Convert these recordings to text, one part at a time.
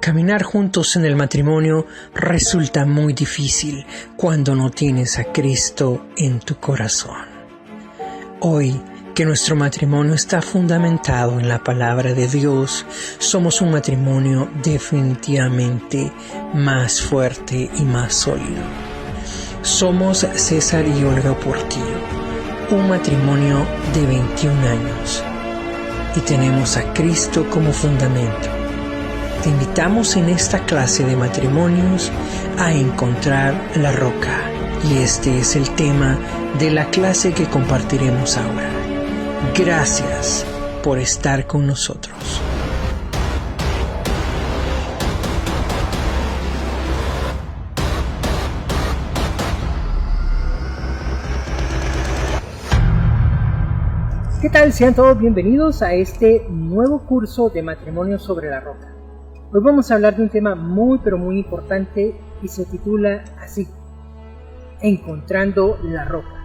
Caminar juntos en el matrimonio resulta muy difícil cuando no tienes a Cristo en tu corazón. Hoy, que nuestro matrimonio está fundamentado en la palabra de Dios, somos un matrimonio definitivamente más fuerte y más sólido. Somos César y Olga Portillo, un matrimonio de 21 años, y tenemos a Cristo como fundamento. Te invitamos en esta clase de matrimonios a encontrar la roca, y este es el tema de la clase que compartiremos ahora. Gracias por estar con nosotros. ¿Qué tal? Sean todos bienvenidos a este nuevo curso de Matrimonios sobre la Roca. Hoy vamos a hablar de un tema muy importante y se titula así: Encontrando la roca.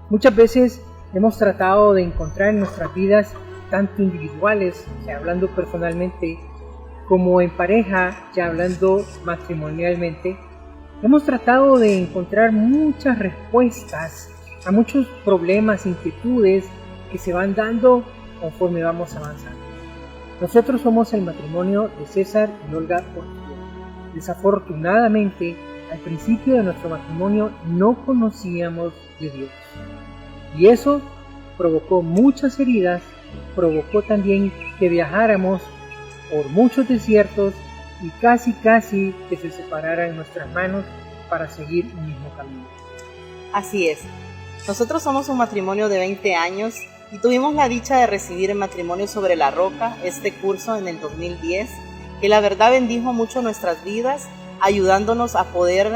Muchas veces hemos tratado de encontrar en nuestras vidas, tanto individuales, ya hablando personalmente, como en pareja, ya hablando matrimonialmente, hemos tratado de encontrar muchas respuestas a muchos problemas, inquietudes que se van dando conforme vamos avanzando. Nosotros somos el matrimonio de César y Olga Portillo. Desafortunadamente, al principio de nuestro matrimonio no conocíamos de Dios. Y eso provocó muchas heridas, provocó también que viajáramos por muchos desiertos y casi que se separaran nuestras manos para seguir un mismo camino. Así es. Nosotros somos un matrimonio de 20 años y tuvimos la dicha de recibir en Matrimonios sobre la Roca este curso en el 2010, que la verdad bendijo mucho nuestras vidas, ayudándonos a poder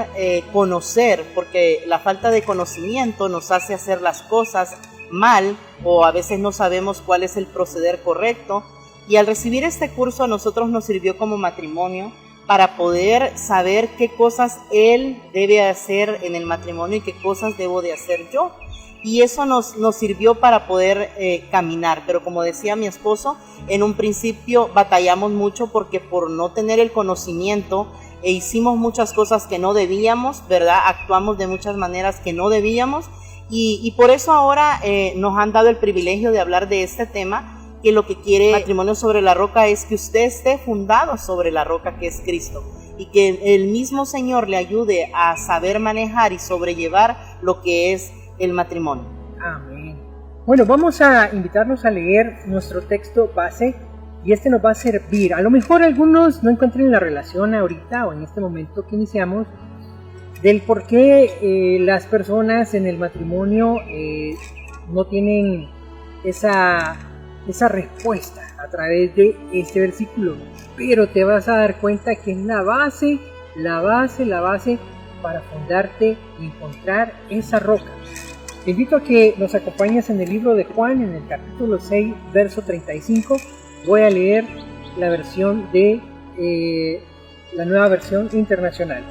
conocer, porque la falta de conocimiento nos hace hacer las cosas mal o a veces no sabemos cuál es el proceder correcto. Y al recibir este curso a nosotros nos sirvió como matrimonio para poder saber qué cosas él debe hacer en el matrimonio y qué cosas debo de hacer yo. Y eso nos sirvió para poder caminar. Pero como decía mi esposo, en un principio batallamos mucho porque por no tener el conocimiento hicimos muchas cosas que no debíamos, ¿verdad? Actuamos de muchas maneras que no debíamos y por eso ahora nos han dado el privilegio de hablar de este tema, que lo que quiere Matrimonio sobre la Roca es que usted esté fundado sobre la roca que es Cristo y que el mismo Señor le ayude a saber manejar y sobrellevar lo que es el matrimonio. Amén. Bueno, vamos a invitarnos a leer nuestro texto base y este nos va a servir. A lo mejor algunos no encuentren la relación ahorita o en este momento que iniciamos del por qué las personas en el matrimonio no tienen esa respuesta a través de este versículo, pero te vas a dar cuenta que es la base para fundarte y encontrar esa roca. Te invito a que nos acompañes en el libro de Juan, en el capítulo 6, verso 35. Voy a leer la versión de la Nueva Versión Internacional.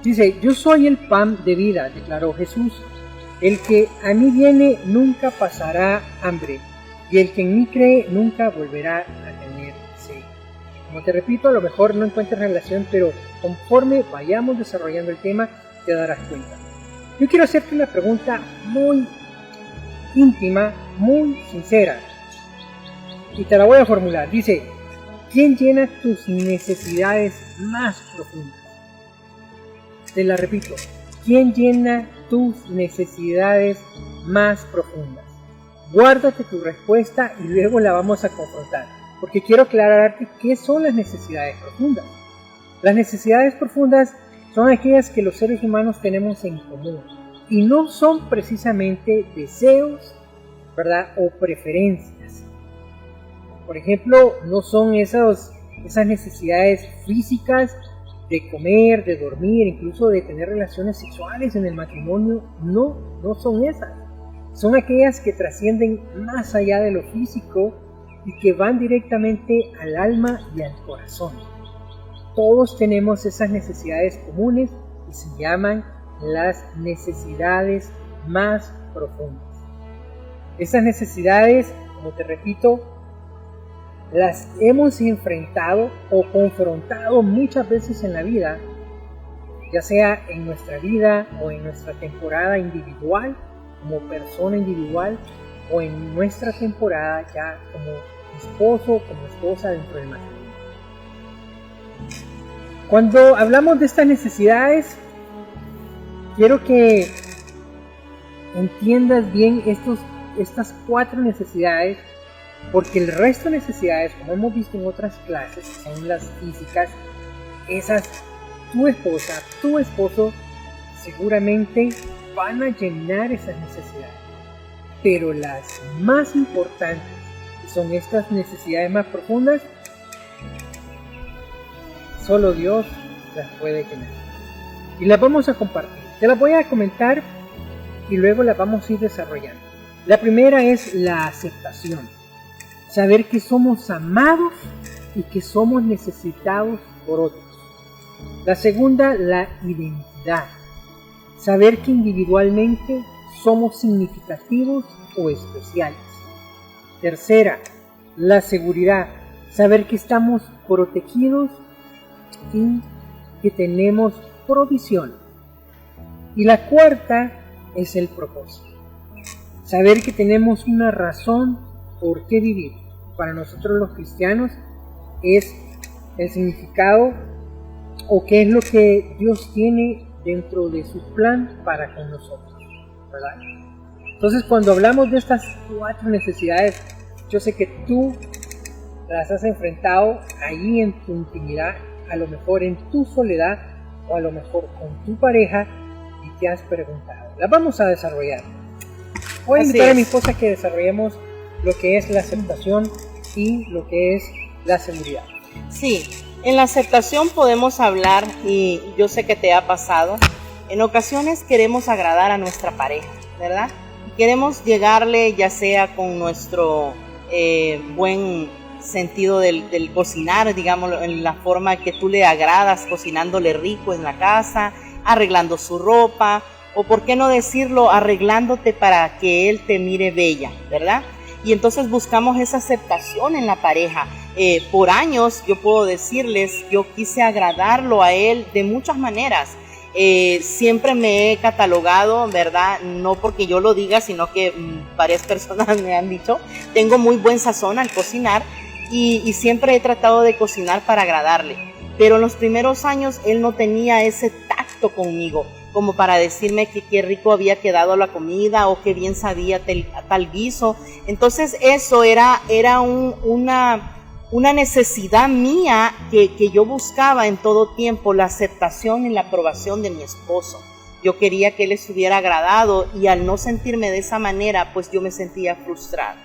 Dice: yo soy el pan de vida, declaró Jesús. El que a mí viene nunca pasará hambre, y el que en mí cree nunca volverá a tener sed. Como te repito, a lo mejor no encuentras relación, pero conforme vayamos desarrollando el tema, te darás cuenta. Yo quiero hacerte una pregunta muy íntima, muy sincera, y te la voy a formular. Dice: ¿quién llena tus necesidades más profundas? Te la repito: ¿quién llena tus necesidades más profundas? Guárdate tu respuesta y luego la vamos a confrontar, porque quiero aclararte qué son las necesidades profundas. Las necesidades profundas son aquellas que los seres humanos tenemos en común y no son precisamente deseos, ¿verdad?, o preferencias. Por ejemplo, no son esas necesidades físicas de comer, de dormir, incluso de tener relaciones sexuales en el matrimonio. No son esas. Son aquellas que trascienden más allá de lo físico y que van directamente al alma y al corazón. Todos tenemos esas necesidades comunes y se llaman las necesidades más profundas. Esas necesidades, como te repito, las hemos enfrentado o confrontado muchas veces en la vida, ya sea en nuestra vida o en nuestra temporada individual, como persona individual, o en nuestra temporada ya como esposo, como esposa dentro del matrimonio. Cuando hablamos de estas necesidades, quiero que entiendas bien estas 4 necesidades, porque el resto de necesidades, como hemos visto en otras clases, son las físicas. Esas, tu esposa, tu esposo, seguramente van a llenar esas necesidades. Pero las más importantes, que son estas necesidades más profundas, solo Dios las puede llenar. Y las vamos a compartir. Te las voy a comentar y luego las vamos a ir desarrollando. La primera es la aceptación. Saber que somos amados y que somos necesitados por otros. La segunda, la identidad. Saber que individualmente somos significativos o especiales. Tercera, la seguridad. Saber que estamos protegidos y que tenemos provisión. Y la cuarta es el propósito. Saber que tenemos una razón por qué vivir. Para nosotros los cristianos es el significado o qué es lo que Dios tiene dentro de su plan para con nosotros, ¿verdad? Entonces, cuando hablamos de estas 4 necesidades, yo sé que tú las has enfrentado ahí en tu intimidad, a lo mejor en tu soledad o a lo mejor con tu pareja, y te has preguntado. Las vamos a desarrollar. Voy a invitar a mi esposa que desarrollemos lo que es la aceptación y lo que es la seguridad. Sí, en la aceptación podemos hablar, y yo sé que te ha pasado, en ocasiones queremos agradar a nuestra pareja, ¿verdad? Queremos llegarle ya sea con nuestro buen sentido del cocinar, digamos, en la forma que tú le agradas, cocinándole rico en la casa, arreglando su ropa, o por qué no decirlo, arreglándote para que él te mire bella, ¿verdad? Y entonces buscamos esa aceptación en la pareja. Por años, yo puedo decirles, yo quise agradarlo a él de muchas maneras. Siempre me he catalogado, ¿verdad? No porque yo lo diga, sino que varias personas me han dicho, tengo muy buen sazón al cocinar y siempre he tratado de cocinar para agradarle. Pero en los primeros años él no tenía ese tacto conmigo, como para decirme que qué rico había quedado la comida o qué bien sabía tal guiso. Entonces eso era una necesidad mía que yo buscaba en todo tiempo, la aceptación y la aprobación de mi esposo. Yo quería que él estuviera agradado y al no sentirme de esa manera, pues yo me sentía frustrada.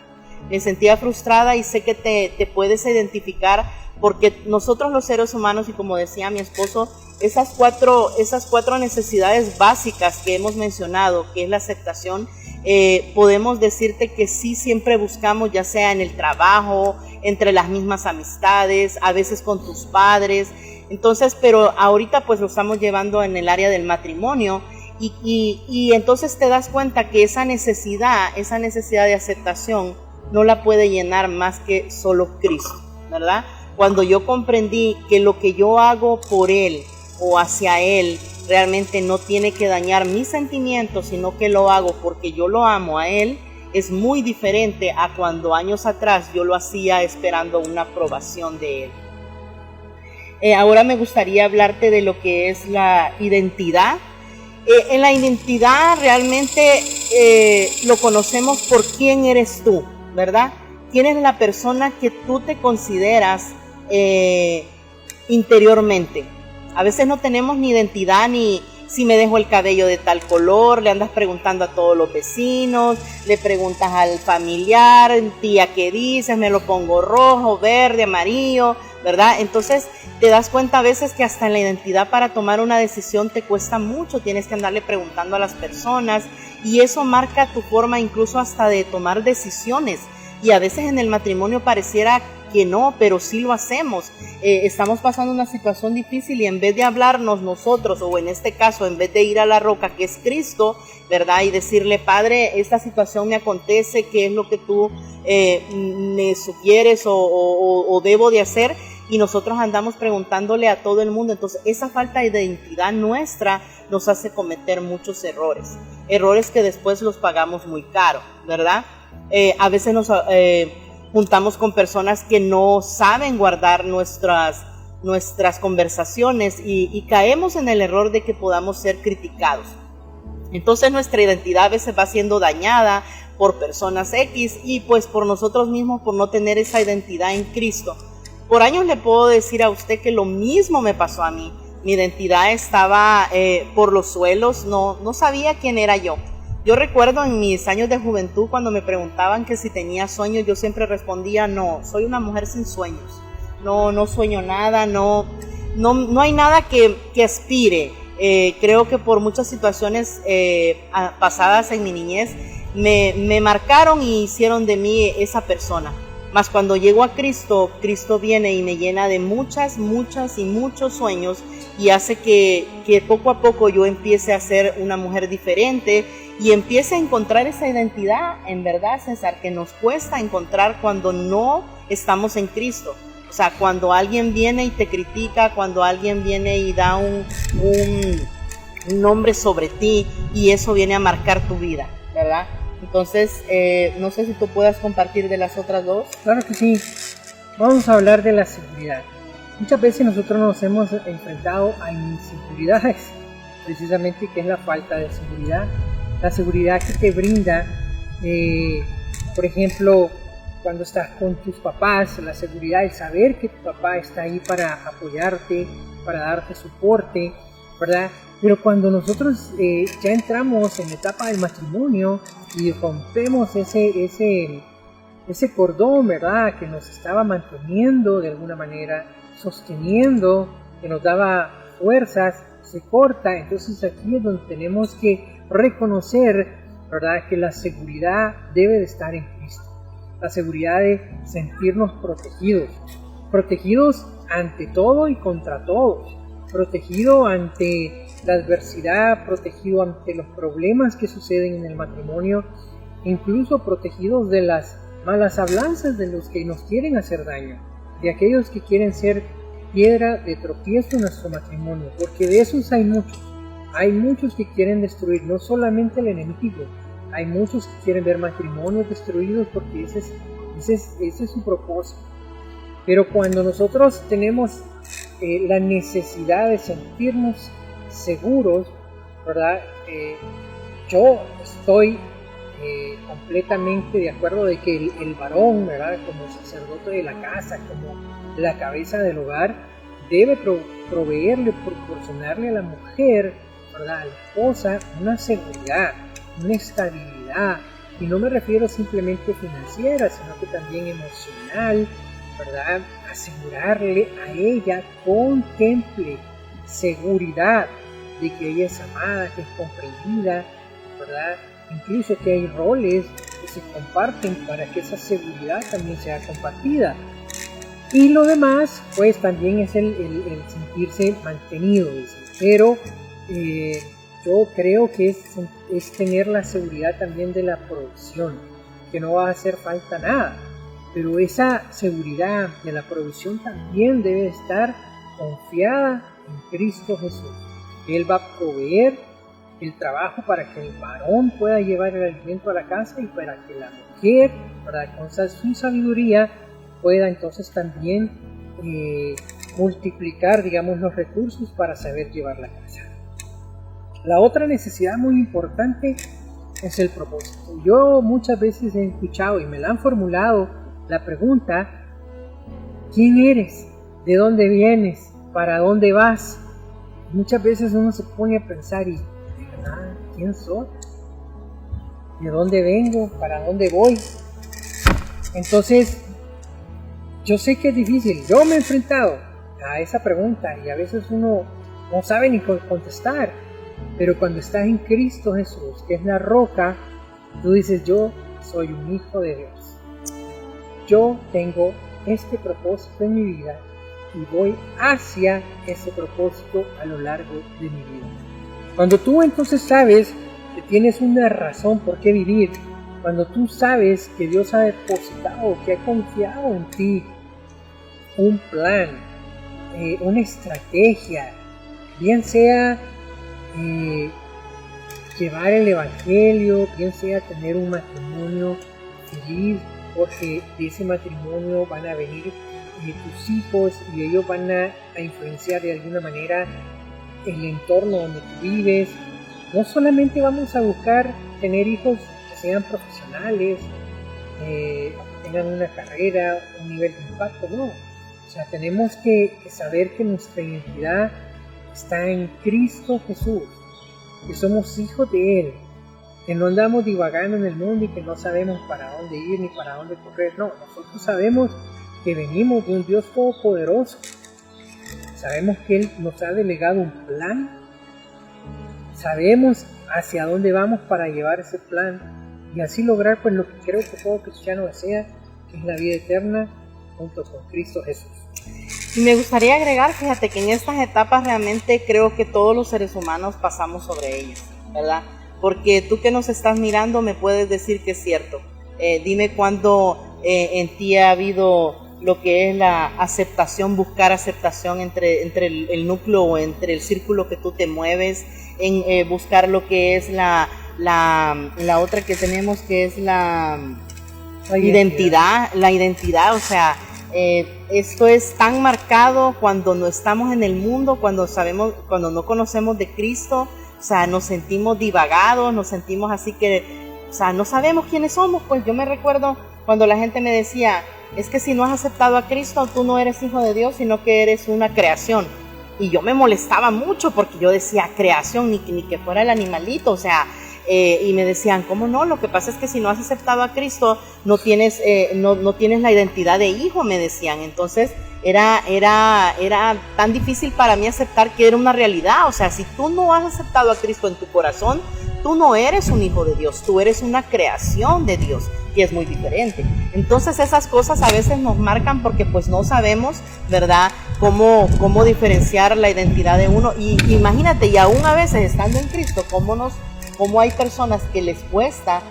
Me sentía frustrada y sé que te puedes identificar porque nosotros los seres humanos, y como decía mi esposo, esas cuatro necesidades básicas que hemos mencionado, que es la aceptación, podemos decirte que sí siempre buscamos, ya sea en el trabajo, entre las mismas amistades, a veces con tus padres. Entonces, pero ahorita pues lo estamos llevando en el área del matrimonio y entonces te das cuenta que esa necesidad de aceptación no la puede llenar más que solo Cristo, ¿verdad? Cuando yo comprendí que lo que yo hago por Él o hacia Él realmente no tiene que dañar mis sentimientos, sino que lo hago porque yo lo amo a Él, es muy diferente a cuando años atrás yo lo hacía esperando una aprobación de Él. Ahora me gustaría hablarte de lo que es la identidad. En la identidad realmente lo conocemos por quién eres tú, ¿verdad? ¿Quién es la persona que tú te consideras interiormente? A veces no tenemos ni identidad, ni si me dejo el cabello de tal color, le andas preguntando a todos los vecinos, le preguntas al familiar, tía, ¿qué dices? Me lo pongo rojo, verde, amarillo, ¿verdad? Entonces te das cuenta a veces que hasta en la identidad para tomar una decisión te cuesta mucho, tienes que andarle preguntando a las personas y eso marca tu forma incluso hasta de tomar decisiones. Y a veces en el matrimonio pareciera que no, pero sí lo hacemos. Estamos pasando una situación difícil y en vez de hablarnos nosotros, o en este caso, en vez de ir a la roca que es Cristo, ¿verdad? Y decirle, Padre, esta situación me acontece, ¿qué es lo que tú me sugieres o debo de hacer? Y nosotros andamos preguntándole a todo el mundo. Entonces esa falta de identidad nuestra nos hace cometer muchos errores que después los pagamos muy caro, ¿verdad? A veces nos juntamos con personas que no saben guardar nuestras conversaciones y caemos en el error de que podamos ser criticados. Entonces nuestra identidad a veces va siendo dañada por personas X y pues por nosotros mismos, por no tener esa identidad en Cristo. Por años le puedo decir a usted que lo mismo me pasó a mí. Mi identidad estaba por los suelos, no sabía quién era yo. Yo recuerdo en mis años de juventud cuando me preguntaban que si tenía sueños, yo siempre respondía, no, soy una mujer sin sueños. No sueño nada, no hay nada que aspire. Creo que por muchas situaciones pasadas en mi niñez me marcaron y hicieron de mí esa persona. Mas cuando llego a Cristo, Cristo viene y me llena de muchos sueños y hace que poco a poco yo empiece a ser una mujer diferente y empiece a encontrar esa identidad, en verdad, César, que nos cuesta encontrar cuando no estamos en Cristo. O sea, cuando alguien viene y te critica, cuando alguien viene y da un nombre sobre ti y eso viene a marcar tu vida, ¿verdad? Entonces, no sé si tú puedas compartir de las otras dos. Claro que sí. Vamos a hablar de la seguridad. Muchas veces nosotros nos hemos enfrentado a inseguridades, precisamente que es la falta de seguridad. La seguridad que te brinda, por ejemplo, cuando estás con tus papás, la seguridad, el saber que tu papá está ahí para apoyarte, para darte soporte, ¿verdad? Pero cuando nosotros ya entramos en la etapa del matrimonio y rompemos ese cordón, ¿verdad?, que nos estaba manteniendo de alguna manera, sosteniendo, que nos daba fuerzas, se corta. Entonces aquí es donde tenemos que reconocer, ¿verdad?, que la seguridad debe de estar en Cristo. La seguridad de sentirnos protegidos ante todo y contra todos, protegido ante la adversidad, protegido ante los problemas que suceden en el matrimonio, incluso protegidos de las malas hablanzas de los que nos quieren hacer daño, de aquellos que quieren ser piedra de tropiezo en nuestro matrimonio, porque de esos hay muchos que quieren destruir, no solamente el enemigo, hay muchos que quieren ver matrimonios destruidos porque ese es su propósito. Pero cuando nosotros tenemos la necesidad de sentirnos seguros, ¿verdad? Yo estoy completamente de acuerdo de que el varón, ¿verdad?, como sacerdote de la casa, como la cabeza del hogar, debe proveerle, proporcionarle a la mujer, ¿verdad?, a la esposa, una seguridad, una estabilidad, y no me refiero simplemente financiera, sino que también emocional, ¿verdad? Asegurarle a ella contemple seguridad de que ella es amada, que es comprendida, ¿verdad? Incluso que hay roles que se comparten para que esa seguridad también sea compartida. Y lo demás, pues también es el sentirse mantenido, dice. Pero yo creo que es tener la seguridad también de la provisión, que no va a hacer falta nada. Pero esa seguridad de la provisión también debe estar confiada en Cristo Jesús. Él va a proveer el trabajo para que el varón pueda llevar el alimento a la casa y para que la mujer, con su sabiduría, pueda entonces también multiplicar, digamos, los recursos para saber llevar la casa. La otra necesidad muy importante es el propósito. Yo muchas veces he escuchado y me la han formulado la pregunta: ¿quién eres? ¿De dónde vienes? ¿Para dónde vas? Muchas veces uno se pone a pensar, ¿y quién soy? ¿De dónde vengo? ¿Para dónde voy? Entonces, yo sé que es difícil. Yo me he enfrentado a esa pregunta y a veces uno no sabe ni contestar. Pero cuando estás en Cristo Jesús, que es la roca, tú dices: yo soy un hijo de Dios. Yo tengo este propósito en mi vida y voy hacia ese propósito a lo largo de mi vida. Cuando tú entonces sabes que tienes una razón por qué vivir, cuando tú sabes que Dios ha depositado, que ha confiado en ti un plan, una estrategia, bien sea llevar el evangelio, bien sea tener un matrimonio feliz, porque de ese matrimonio van a venir tus hijos y ellos van a influenciar de alguna manera el entorno donde tú vives. No solamente vamos a buscar tener hijos que sean profesionales, tengan una carrera, un nivel de impacto, no. O sea, tenemos que saber que nuestra identidad está en Cristo Jesús, que somos hijos de Él, que no andamos divagando en el mundo y que no sabemos para dónde ir ni para dónde correr. No, nosotros sabemos que venimos de un Dios todopoderoso. Sabemos que Él nos ha delegado un plan. Sabemos hacia dónde vamos para llevar ese plan y así lograr pues lo que creo que todo cristiano desea, que es la vida eterna junto con Cristo Jesús. Y me gustaría agregar, fíjate que en estas etapas realmente creo que todos los seres humanos pasamos sobre ellas, ¿verdad? Porque tú que nos estás mirando me puedes decir que es cierto. Dime cuándo en ti ha habido lo que es la aceptación, buscar aceptación entre el núcleo o entre el círculo que tú te mueves, en buscar lo que es la otra que tenemos, que es la identidad, o sea, esto es tan marcado cuando no estamos en el mundo, cuando no conocemos de Cristo, o sea, nos sentimos divagados, nos sentimos así que, o sea, no sabemos quiénes somos. Pues yo me recuerdo cuando la gente me decía, es que si no has aceptado a Cristo, tú no eres hijo de Dios, sino que eres una creación. Y yo me molestaba mucho porque yo decía creación, ni que fuera el animalito, o sea, y me decían, ¿cómo no? Lo que pasa es que si no has aceptado a Cristo, no tienes la identidad de hijo, me decían. Entonces era tan difícil para mí aceptar que era una realidad. O sea, si tú no has aceptado a Cristo en tu corazón, tú no eres un hijo de Dios, tú eres una creación de Dios, que es muy diferente. Entonces esas cosas a veces nos marcan porque pues no sabemos, ¿verdad?, cómo diferenciar la identidad de uno. Y imagínate, y aún a veces estando en Cristo, cómo hay personas que les cuesta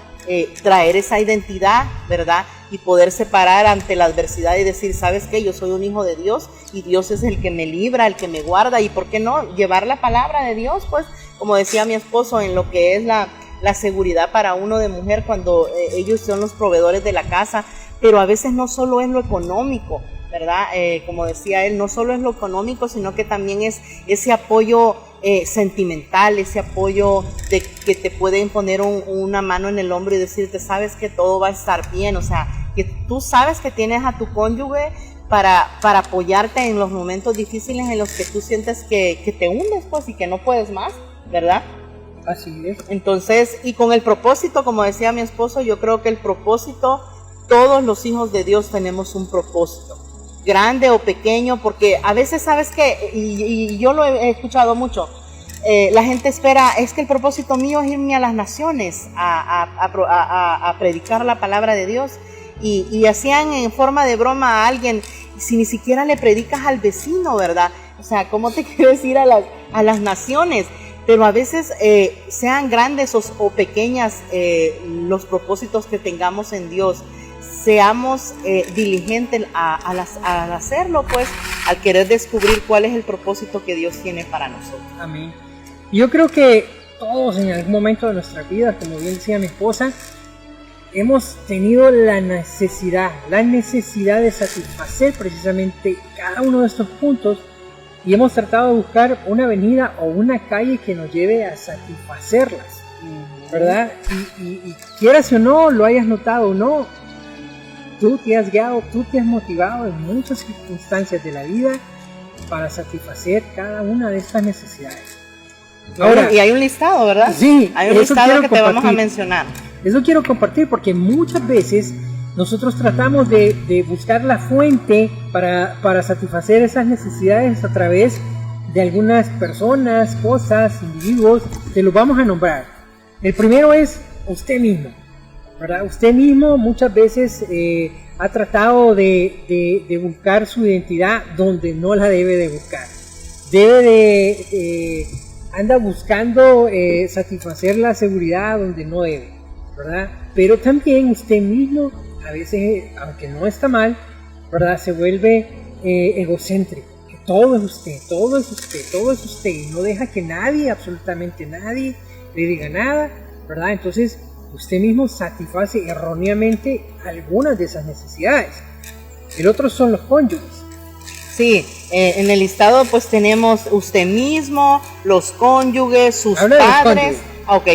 traer esa identidad, ¿verdad?, y poder separar ante la adversidad y decir, ¿sabes qué? Yo soy un hijo de Dios y Dios es el que me libra, el que me guarda. ¿Y por qué no llevar la palabra de Dios? Pues, como decía mi esposo, en lo que es la seguridad para uno de mujer, cuando ellos son los proveedores de la casa, pero a veces no solo es lo económico, ¿verdad? Como decía él, no solo es lo económico, sino que también es ese apoyo sentimental, ese apoyo de que te pueden poner una mano en el hombro y decirte, sabes que todo va a estar bien. O sea, que tú sabes que tienes a tu cónyuge para apoyarte en los momentos difíciles en los que tú sientes que te hundes, pues, y que no puedes más, ¿verdad? Así es. Entonces, y con el propósito, como decía mi esposo, yo creo que el propósito, todos los hijos de Dios tenemos un propósito, grande o pequeño, porque a veces, ¿sabes qué? Y yo lo he escuchado mucho, la gente espera, es que el propósito mío es irme a las naciones a predicar la palabra de Dios, y hacían en forma de broma a alguien, si ni siquiera le predicas al vecino, ¿verdad? O sea, ¿cómo te quieres ir a las naciones? Pero a veces, sean grandes o pequeñas los propósitos que tengamos en Dios, seamos diligentes al hacerlo, pues, al querer descubrir cuál es el propósito que Dios tiene para nosotros. Amén. Yo creo que todos en algún momento de nuestra vida, como bien decía mi esposa, hemos tenido la necesidad de satisfacer precisamente cada uno de estos puntos, y hemos tratado de buscar una avenida o una calle que nos lleve a satisfacerlas, ¿verdad? Y quieras o no, lo hayas notado o no, tú te has guiado, tú te has motivado en muchas circunstancias de la vida para satisfacer cada una de estas necesidades. Ahora, y hay un listado, ¿verdad? Sí, hay un listado que te vamos a mencionar. Eso quiero compartir porque muchas veces nosotros tratamos de buscar la fuente para satisfacer esas necesidades a través de algunas personas, cosas, individuos, te los vamos a nombrar. El primero es usted mismo, ¿verdad? Usted mismo muchas veces ha tratado de buscar su identidad donde no la debe de buscar. Anda buscando satisfacer la seguridad donde no debe, ¿verdad? Pero también usted mismo, a veces, aunque no está mal, ¿verdad? Se vuelve egocéntrico. Que todo es usted, todo es usted, todo es usted. Y no deja que nadie, absolutamente nadie, le diga nada, ¿verdad? Entonces, usted mismo satisface erróneamente algunas de esas necesidades. El otro son los cónyuges. Sí, en el listado pues tenemos usted mismo, los cónyuges, sus padres. Ok,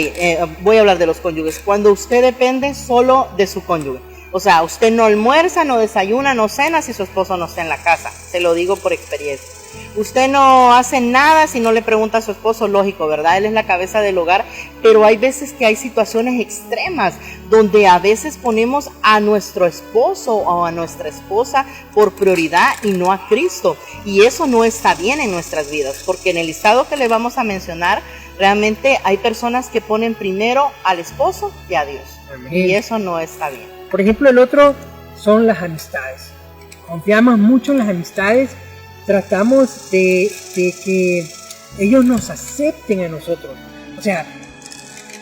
voy a hablar de los cónyuges. Cuando usted depende solo de su cónyuge. O sea, usted no almuerza, no desayuna, no cena si su esposo no está en la casa. Se lo digo por experiencia. Usted no hace nada si no le pregunta a su esposo, lógico, ¿verdad? Él es la cabeza del hogar, pero hay veces que hay situaciones extremas donde a veces ponemos a nuestro esposo o a nuestra esposa por prioridad y no a Cristo. Y eso no está bien en nuestras vidas, porque en el listado que le vamos a mencionar, realmente hay personas que ponen primero al esposo que a Dios. Amén. Y eso no está bien. Por ejemplo, el otro son las amistades. Confiamos mucho en las amistades. Tratamos de que ellos nos acepten a nosotros. O sea,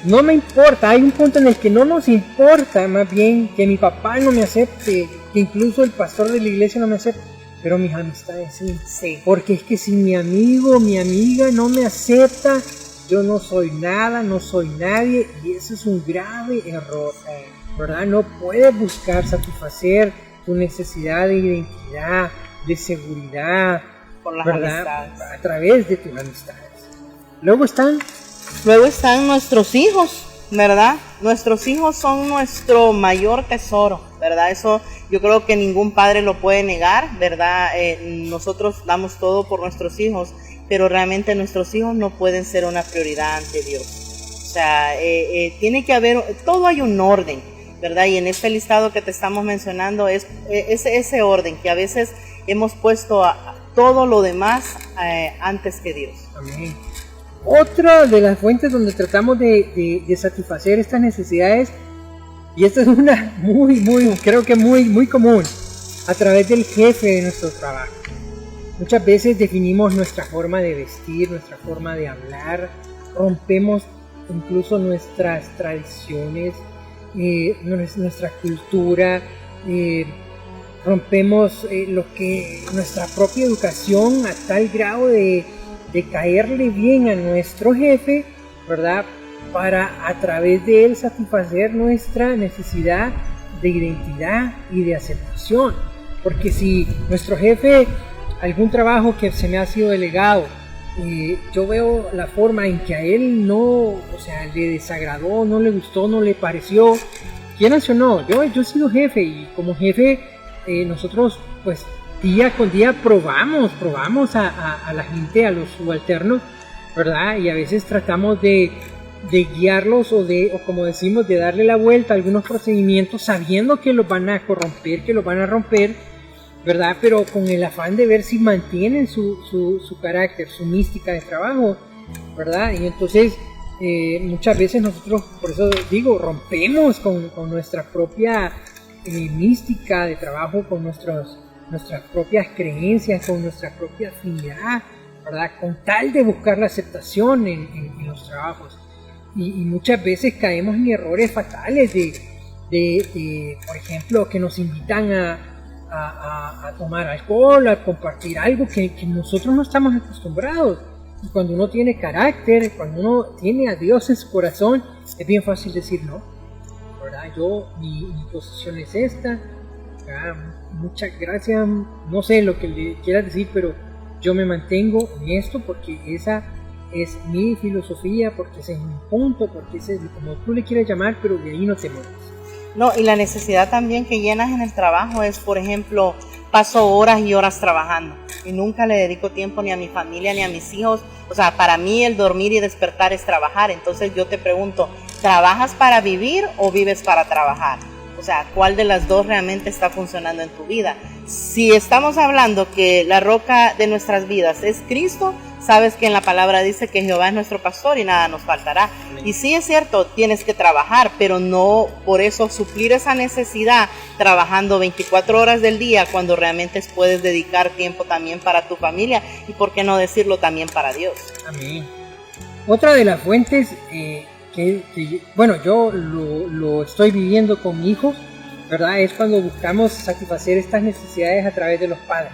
no me importa, hay un punto en el que no nos importa más bien que mi papá no me acepte, que incluso el pastor de la iglesia no me acepte, pero mis amistades sí. Porque es que si mi amigo, mi amiga no me acepta, yo no soy nada, no soy nadie, y eso es un grave error, ¿verdad? No puedes buscar satisfacer tu necesidad de identidad, de seguridad, por las ¿verdad? A través de tus amistades. Luego están nuestros hijos, ¿verdad? Nuestros hijos son nuestro mayor tesoro, ¿verdad? Eso yo creo que ningún padre lo puede negar, ¿verdad? Nosotros damos todo por nuestros hijos, pero realmente nuestros hijos no pueden ser una prioridad ante Dios. O sea, tiene que haber, todo hay un orden, ¿verdad? Y en este listado que te estamos mencionando es ese orden que a veces hemos puesto a todo lo demás antes que Dios. Amén. Otra de las fuentes donde tratamos de satisfacer estas necesidades, y esta es una creo que muy común, a través del jefe de nuestro trabajo. Muchas veces definimos nuestra forma de vestir, nuestra forma de hablar, rompemos incluso nuestras tradiciones, nuestra cultura, rompemos nuestra propia educación a tal grado de caerle bien a nuestro jefe, ¿verdad? Para a través de él satisfacer nuestra necesidad de identidad y de aceptación. Porque si nuestro jefe, algún trabajo que se me ha sido delegado, yo veo la forma en que a él le desagradó, no le gustó, no le pareció, quieras o no, yo he sido jefe, y como jefe nosotros pues día con día probamos a la gente, a los subalternos, ¿verdad? Y a veces tratamos de guiarlos o como decimos, de darle la vuelta a algunos procedimientos sabiendo que los van a corromper, que los van a romper, ¿verdad? Pero con el afán de ver si mantienen su carácter, su mística de trabajo, ¿verdad? Y entonces muchas veces nosotros, por eso digo, rompemos con nuestra propia mística de trabajo, con nuestras propias creencias, con nuestra propia afinidad, ¿verdad? Con tal de buscar la aceptación en los trabajos. Y muchas veces caemos en errores fatales de por ejemplo, que nos invitan a tomar alcohol, a compartir algo que nosotros no estamos acostumbrados. Y cuando uno tiene carácter, cuando uno tiene a Dios en su corazón, es bien fácil decir no, ¿verdad? Mi posición es esta, muchas gracias, no sé lo que le quieras decir, pero yo me mantengo en esto porque esa es mi filosofía, porque ese es mi punto, porque ese es como tú le quieras llamar, pero de ahí no te mueves. No, y la necesidad también que llenas en el trabajo es, por ejemplo, paso horas y horas trabajando y nunca le dedico tiempo ni a mi familia ni a mis hijos. O sea, para mí el dormir y despertar es trabajar. Entonces yo te pregunto, ¿trabajas para vivir o vives para trabajar? O sea, ¿cuál de las dos realmente está funcionando en tu vida? Si estamos hablando que la roca de nuestras vidas es Cristo, sabes que en la palabra dice que Jehová es nuestro pastor y nada nos faltará. Y sí es cierto, tienes que trabajar, pero no por eso suplir esa necesidad trabajando 24 horas del día cuando realmente puedes dedicar tiempo también para tu familia y por qué no decirlo también para Dios. Amén. Otra de las fuentes bueno, yo lo estoy viviendo con mi hijo, ¿verdad? Es cuando buscamos satisfacer estas necesidades a través de los padres.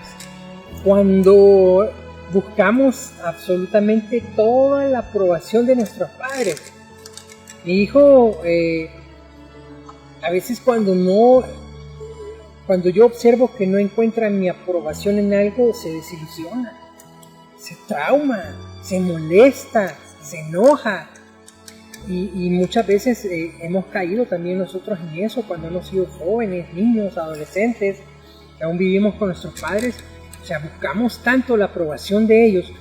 Cuando buscamos absolutamente toda la aprobación de nuestros padres. Mi hijo, a veces cuando yo observo que no encuentra mi aprobación en algo, se desilusiona, se trauma, se molesta, se enoja. Y muchas veces hemos caído también nosotros en eso cuando hemos sido jóvenes, niños, adolescentes, que aún vivimos con nuestros padres. O sea, buscamos tanto la aprobación de ellos.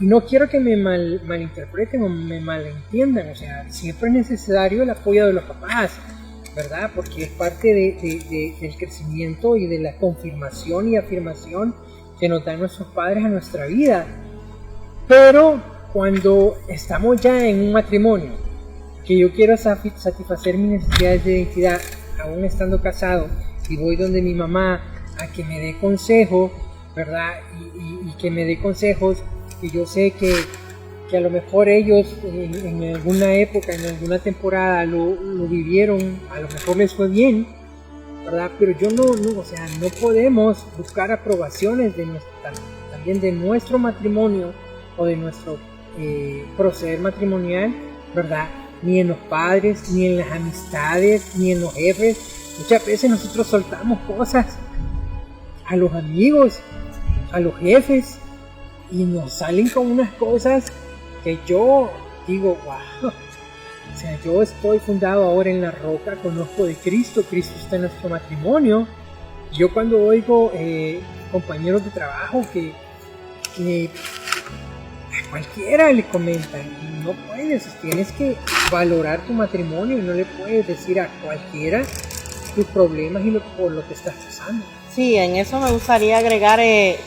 Y no quiero que me malinterpreten o me malentiendan. O sea, siempre es necesario el apoyo de los papás, ¿verdad? Porque es parte del crecimiento y de la confirmación y afirmación que nos dan nuestros padres a nuestra vida. Pero cuando estamos ya en un matrimonio, que yo quiero satisfacer mis necesidades de identidad, aún estando casado, y voy donde mi mamá a que me dé consejo, ¿verdad? Y que me dé consejos, que yo sé que a lo mejor ellos en alguna época, en alguna temporada lo vivieron, a lo mejor les fue bien, ¿verdad? Pero yo no, o sea, no podemos buscar aprobaciones también de nuestro matrimonio o de nuestro proceder matrimonial, ¿verdad? Ni en los padres, ni en las amistades, ni en los jefes. Muchas veces nosotros soltamos cosas a los amigos, a los jefes, y nos salen con unas cosas que yo digo, wow. O sea, yo estoy fundado ahora en la roca, conozco de Cristo, Cristo está en nuestro matrimonio. Yo cuando oigo compañeros de trabajo que a cualquiera le comentan, no puedes, tienes que valorar tu matrimonio y no le puedes decir a cualquiera tus problemas y por lo que estás pasando. Sí, en eso me gustaría agregar,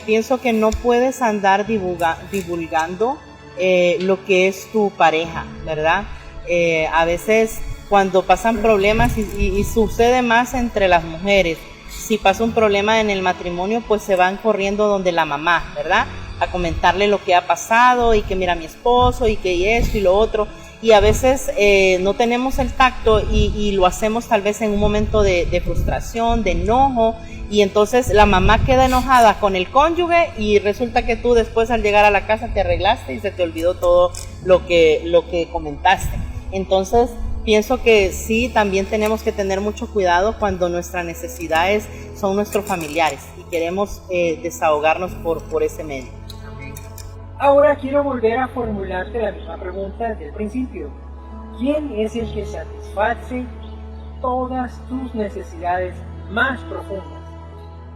pienso que no puedes andar divulgando lo que es tu pareja, ¿verdad? A veces cuando pasan problemas y sucede más entre las mujeres, si pasa un problema en el matrimonio, pues se van corriendo donde la mamá, ¿verdad? A comentarle lo que ha pasado y que mira a mi esposo y que esto y lo otro. Y a veces no tenemos el tacto y lo hacemos tal vez en un momento de frustración, de enojo, y entonces la mamá queda enojada con el cónyuge y resulta que tú después al llegar a la casa te arreglaste y se te olvidó todo lo que comentaste. Entonces pienso que sí, también tenemos que tener mucho cuidado cuando nuestras necesidades son nuestros familiares y queremos desahogarnos por ese medio. Ahora quiero volver a formularte la misma pregunta desde el principio. ¿Quién es el que satisface todas tus necesidades más profundas?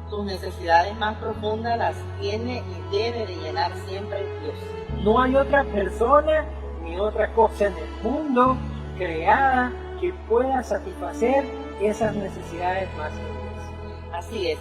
Tus necesidades más profundas las tiene y debe de llenar siempre Dios. No hay otra persona ni otra cosa en el mundo creada que pueda satisfacer esas necesidades más profundas. Así es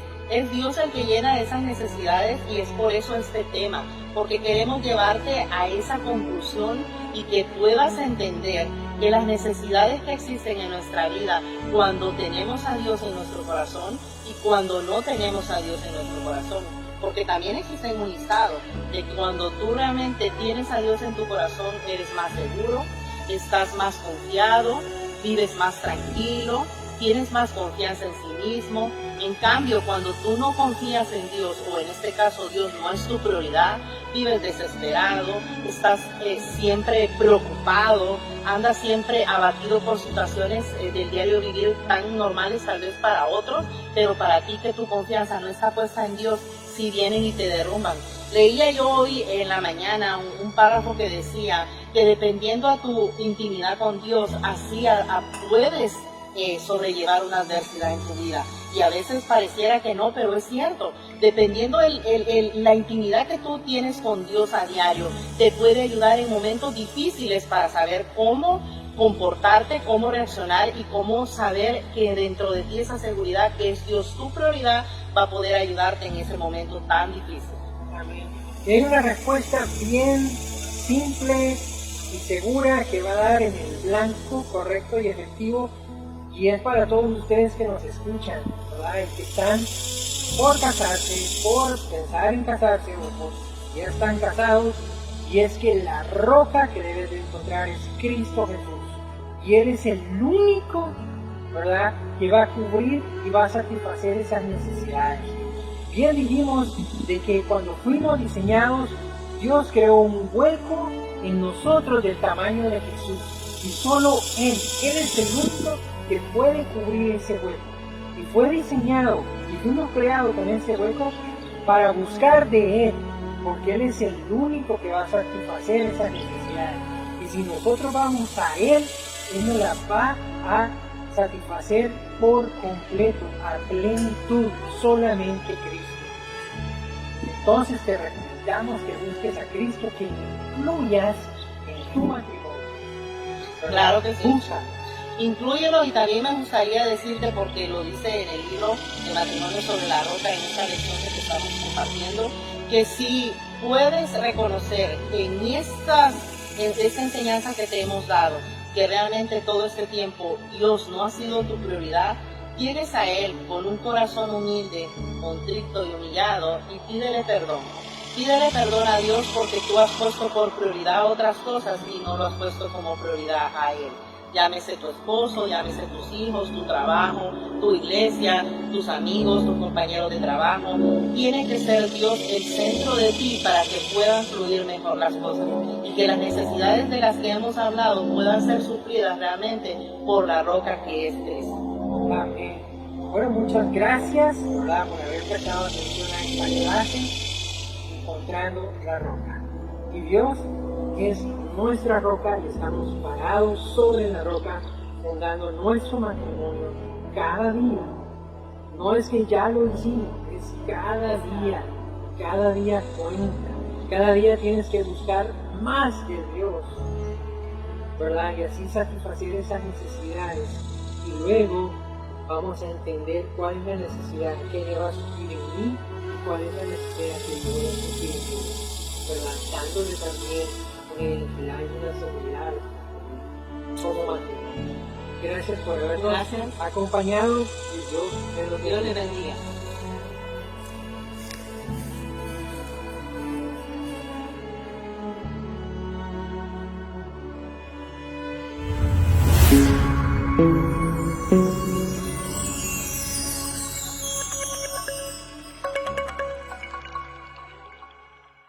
Dios el que llena esas necesidades y es por eso este tema, porque queremos llevarte a esa conclusión y que puedas entender que las necesidades que existen en nuestra vida cuando tenemos a Dios en nuestro corazón y cuando no tenemos a Dios en nuestro corazón, porque también existe un listado de que cuando tú realmente tienes a Dios en tu corazón eres más seguro, estás más confiado, vives más tranquilo, tienes más confianza en sí mismo. En cambio, cuando tú no confías en Dios, o en este caso Dios no es tu prioridad, vives desesperado, estás siempre preocupado, andas siempre abatido por situaciones del diario vivir tan normales tal vez para otros, pero para ti que tu confianza no está puesta en Dios, si vienen y te derrumban. Leía yo hoy en la mañana un párrafo que decía que dependiendo a tu intimidad con Dios, así puedes sobrellevar una adversidad en tu vida. Y a veces pareciera que no, pero es cierto. Dependiendo la intimidad que tú tienes con Dios a diario, te puede ayudar en momentos difíciles para saber cómo comportarte, cómo reaccionar y cómo saber que dentro de ti esa seguridad que es Dios tu prioridad va a poder ayudarte en ese momento tan difícil. Amén. Y hay una respuesta bien simple y segura que va a dar en el blanco, correcto y efectivo, y es para todos ustedes que nos escuchan, ¿verdad? Y que están por casarse, por pensar en casarse o por ya están casados, y es que la roca que debes de encontrar es Cristo Jesús, y Él es el único, ¿verdad?, que va a cubrir y va a satisfacer esas necesidades. Bien dijimos de que cuando fuimos diseñados, Dios creó un hueco en nosotros del tamaño de Jesús, y solo Él es el único que puede cubrir ese hueco. Y fue diseñado y fuimos creados con ese hueco para buscar de Él, porque Él es el único que va a satisfacer esas necesidades. Y si nosotros vamos a Él, Él nos las va a satisfacer por completo, a plenitud, solamente Cristo. Entonces te recomendamos que busques a Cristo, que incluyas en tu matrimonio. Claro que sí. Busca. Inclúyelo, y también me gustaría decirte, porque lo dice en el libro de Matrimonio sobre la Roca, en esta lección que te estamos compartiendo, que si puedes reconocer en esta enseñanza que te hemos dado, que realmente todo este tiempo Dios no ha sido tu prioridad, tienes a Él con un corazón humilde, contrito y humillado, y pídele perdón. Pídele perdón a Dios porque tú has puesto por prioridad otras cosas y no lo has puesto como prioridad a Él. Llámese tu esposo, llámese tus hijos, tu trabajo, tu iglesia, tus amigos, tus compañeros de trabajo. Tiene que ser Dios el centro de ti para que puedan fluir mejor las cosas y que las necesidades de las que hemos hablado puedan ser suplidas realmente por la roca que es Cristo. Amén. Bueno, muchas gracias, ¿verdad?, por haber prestado atención a esta clase, encontrando la roca. Y Dios es nuestra roca y estamos parados sobre la roca, fundando nuestro matrimonio cada día. No es que ya lo hicimos, es cada día cuenta, cada día tienes que buscar más de Dios, ¿verdad? Y así satisfacer esas necesidades. Y luego vamos a entender cuál es la necesidad que Él va a suplir en mí y cuál es la necesidad que yo voy a suplir en mí, ¿verdad? Dándole también el ánimo, seguridad como matrimonio. Gracias por habernos acompañado y Dios le bendiga.